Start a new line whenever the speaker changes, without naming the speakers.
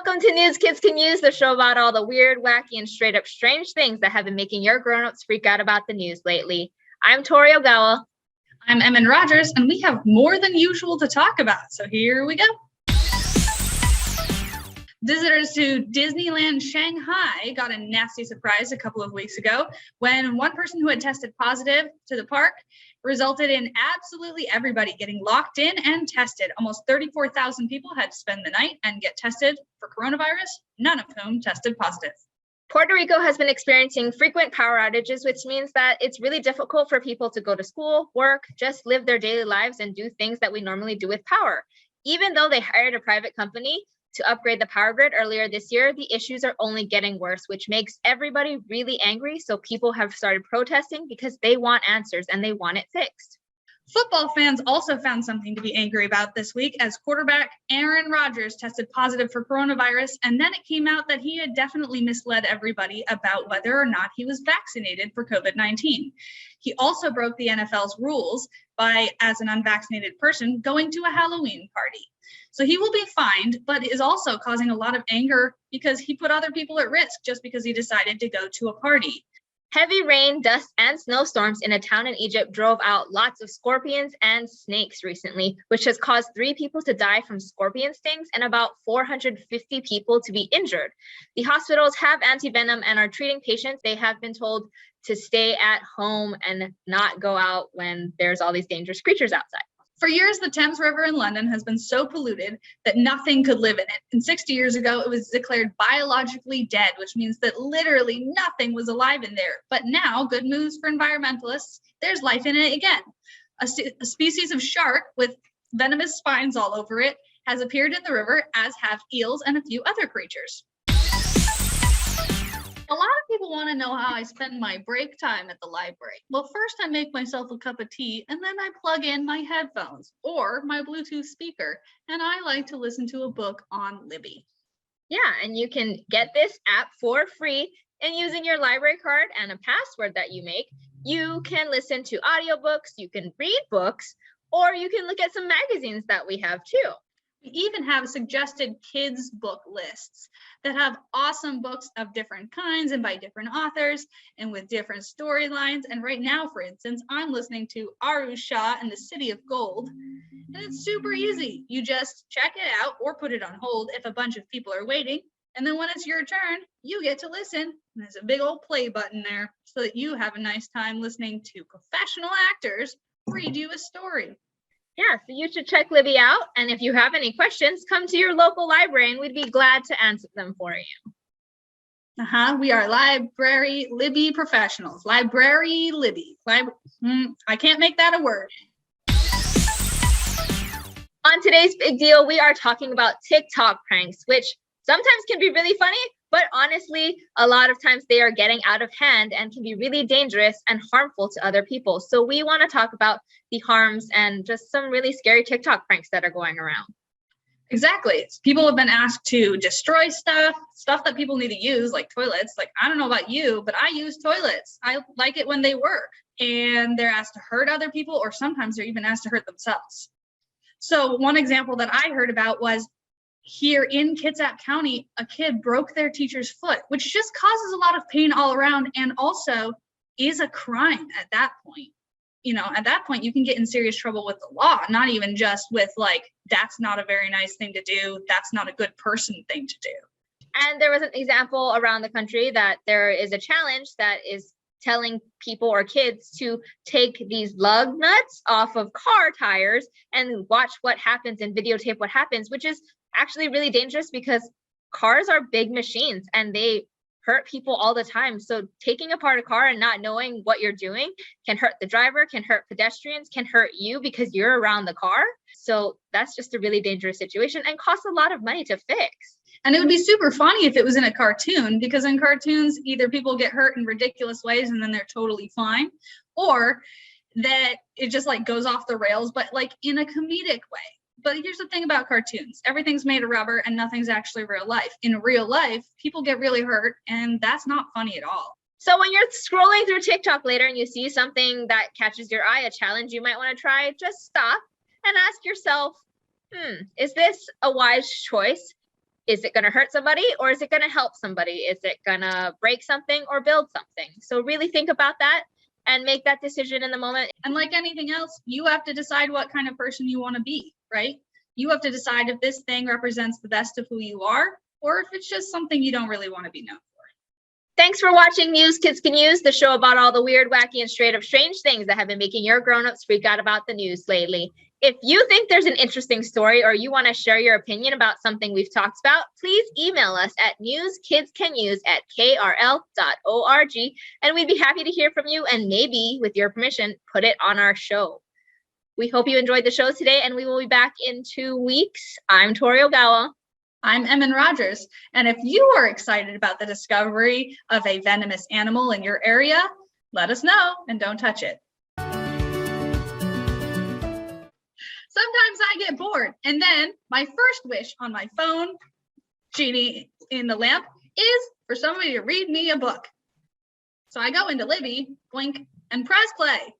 Welcome to News Kids Can Use, the show about all the weird, wacky, and straight up strange things that have been making your grown-ups freak out about the news lately. I'm Tori Ogawa.
I'm Emin Rogers, and we have more than usual to talk about, so here we go. Visitors to Disneyland Shanghai got a nasty surprise a couple of weeks ago when one person who had tested positive to the park resulted in absolutely everybody getting locked in and tested. Almost 34,000 people had to spend the night and get tested for coronavirus, none of whom tested positive.
Puerto Rico has been experiencing frequent power outages, which means that it's really difficult for people to go to school, work, just live their daily lives and do things that we normally do with power. Even though they hired a private company to upgrade the power grid earlier this year, the issues are only getting worse, which makes everybody really angry. So people have started protesting because they want answers and they want it fixed.
Football fans also found something to be angry about this week as quarterback Aaron Rodgers tested positive for coronavirus, and then it came out that he had definitely misled everybody about whether or not he was vaccinated for COVID-19. He also broke the NFL's rules by, as an unvaccinated person, going to a Halloween party. So he will be fined, but is also causing a lot of anger because he put other people at risk just because he decided to go to a party.
Heavy rain, dust, and snowstorms in a town in Egypt drove out lots of scorpions and snakes recently, which has caused 3 people to die from scorpion stings and about 450 people to be injured. The hospitals have antivenom and are treating patients. They have been told to stay at home and not go out when there's all these dangerous creatures outside.
For years, the Thames River in London has been so polluted that nothing could live in it. And 60 years ago, it was declared biologically dead, which means that literally nothing was alive in there. But now, good news for environmentalists, there's life in it again. A species of shark with venomous spines all over it has appeared in the river, as have eels and a few other creatures. A lot of people want to know how I spend my break time at the library. Well, first I make myself a cup of tea and then I plug in my headphones or my Bluetooth speaker, and I like to listen to a book on Libby.
Yeah, and you can get this app for free, and using your library card and a password that you make, you can listen to audiobooks, you can read books, or you can look at some magazines that we have too.
We even have suggested kids' book lists that have awesome books of different kinds and by different authors and with different storylines. And right now, for instance, I'm listening to Aru Shah and the City of Gold, and it's super easy. You just check it out or put it on hold if a bunch of people are waiting. And then when it's your turn, you get to listen. And there's a big old play button there so that you have a nice time listening to professional actors read you a story.
Yeah, so you should check Libby out. And if you have any questions, come to your local library and we'd be glad to answer them for you.
We are library Libby professionals. Library Libby. I can't make that a word.
On today's big deal, we are talking about Tik Tok pranks, which sometimes can be really funny, but honestly, a lot of times they are getting out of hand and can be really dangerous and harmful to other people. So we want to talk about the harms and just some really scary TikTok pranks that are going around.
Exactly. People have been asked to destroy stuff that people need to use, like toilets. Like, I don't know about you, but I use toilets. I like it when they work. And they're asked to hurt other people, or sometimes they're even asked to hurt themselves. So one example that I heard about was here in Kitsap County, a kid broke their teacher's foot, which just causes a lot of pain all around and also is a crime at that point. You know, at that point, you can get in serious trouble with the law, not even just with like, that's not a very nice thing to do. That's not a good person thing to do.
And there was an example around the country that there is a challenge that is telling people or kids to take these lug nuts off of car tires and watch what happens and videotape what happens, which is actually really dangerous because cars are big machines and they hurt people all the time. So taking apart a car and not knowing what you're doing can hurt the driver, can hurt pedestrians, can hurt you because you're around the car. So that's just a really dangerous situation and costs a lot of money to fix.
And it would be super funny if it was in a cartoon, because in cartoons, either people get hurt in ridiculous ways and then they're totally fine, or that it just like goes off the rails, but like in a comedic way. But here's the thing about cartoons. Everything's made of rubber and nothing's actually real life. In real life, people get really hurt and that's not funny at all.
So when you're scrolling through TikTok later and you see something that catches your eye, a challenge you might want to try, just stop and ask yourself, is this a wise choice? Is it going to hurt somebody or is it going to help somebody? Is it going to break something or build something? So really think about that and make that decision in the moment.
And like anything else, you have to decide what kind of person you want to be, right? You have to decide if this thing represents the best of who you are, or if it's just something you don't really want to be known for.
Thanks for watching News Kids Can Use, the show about all the weird, wacky, and straight up strange things that have been making your grown-ups freak out about the news lately. If you think there's an interesting story or you want to share your opinion about something we've talked about, please email us at newskidscanuse@krl.org, and we'd be happy to hear from you and maybe, with your permission, put it on our show. We hope you enjoyed the show today, and we will be back in 2 weeks. I'm Tori Ogawa.
I'm Emin Rogers, and if you are excited about the discovery of a venomous animal in your area, let us know and don't touch it. Sometimes I get bored, and then my first wish on my phone, genie in the lamp, is for somebody to read me a book. So I go into Libby, blink, and press play.